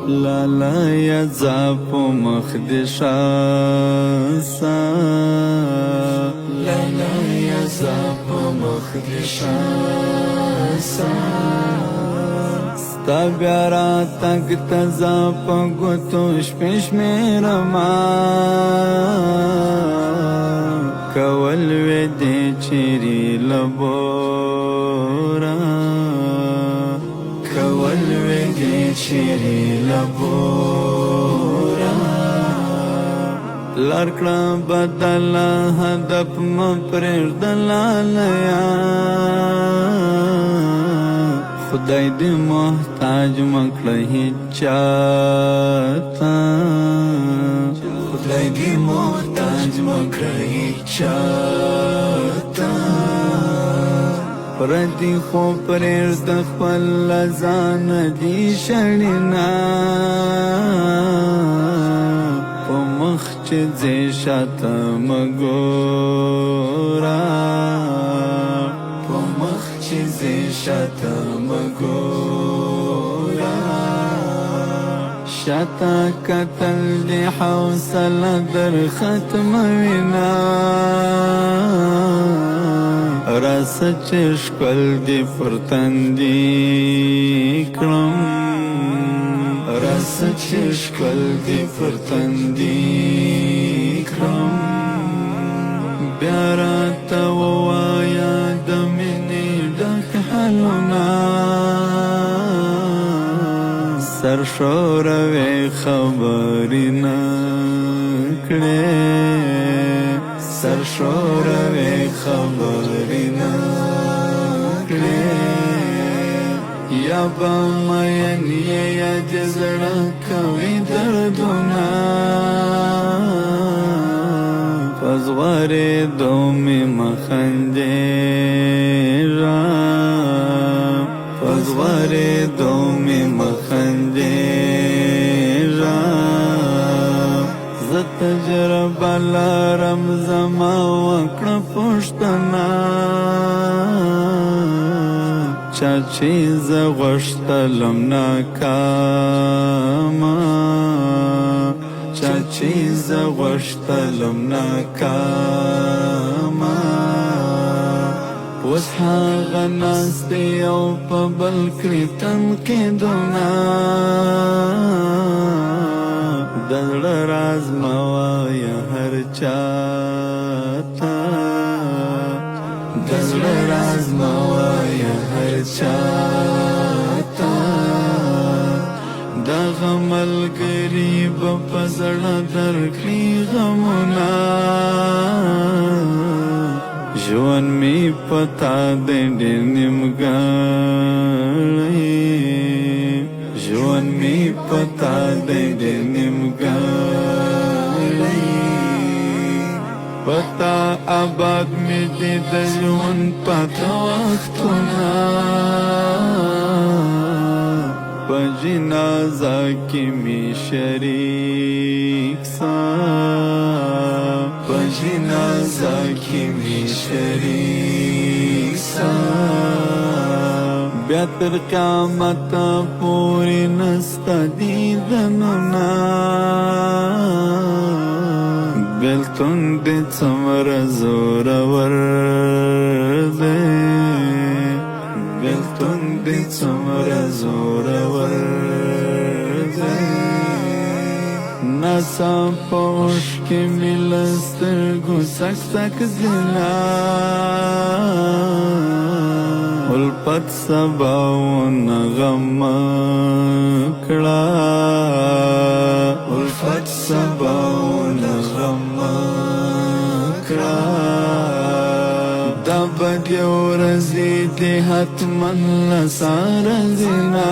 لالا یزا په مخ دې شاسا لالا یزا په مخ دې شاسا ستا بیا راتګ ته زه په ګوتو شپې شمېرمه کول وې دې چیرې له بوره کول وې دې چیرې له بوره لار کړه بدله هدف مه پرېږده لالیا خدای دې محتاج مه کړه هېچاته خدای دې محتاج مه کړه هېچاته پردي خو پرېږده خپله ځانه دې شړینه په مخ چې ځې شاته مه ګوره په مخ چې ځې شاته مه ګوره شاته کتل دې حوصله در ختموینه راسه چې ښکل دې پر تندي کړم راسه چې ښکل دې پر تندي کړم بیا راته ووایه د مینې ډک حالونه سرښوروې خبرې نه کړې سرښوروې خبرې نه کړې یا به مین یې یا د زړه کوي دردونه په زغورېدو مې مه خندېږه په زغورېدو مې مه خندېږه زه تجربه لرم زما وکړه پوښتنه چا چې زه غوښتلم ناکامه چا چې زه غوښتلم ناکامه اوس هغه ناست دی او په بل کړي تنقیدونه د زړه راز مه وایه هر چاته د زړه راز مه وایه هر چاته دغه ملګري به په زړه درکړي غمونه ژوند مې په تا دی ډېر نیمګړی ژوند مې په تا دی ډېر نیمګړی په تا آباد مې دی د ژوند پاته وختونه په جنازه کې مې شریک سه په جنازه کې مې شریک سه بیا تر قیامته پورې نسته دیدنونه بېلتون دې څومره زورور دی بېلتون دې څومره زورور دی نڅا په اوښکې مې له سترګو سک سک ځینه الفت سباونه غم کړه الفت سباونه غم کړه دا بدې ورځې دې حتما له ساره ځینه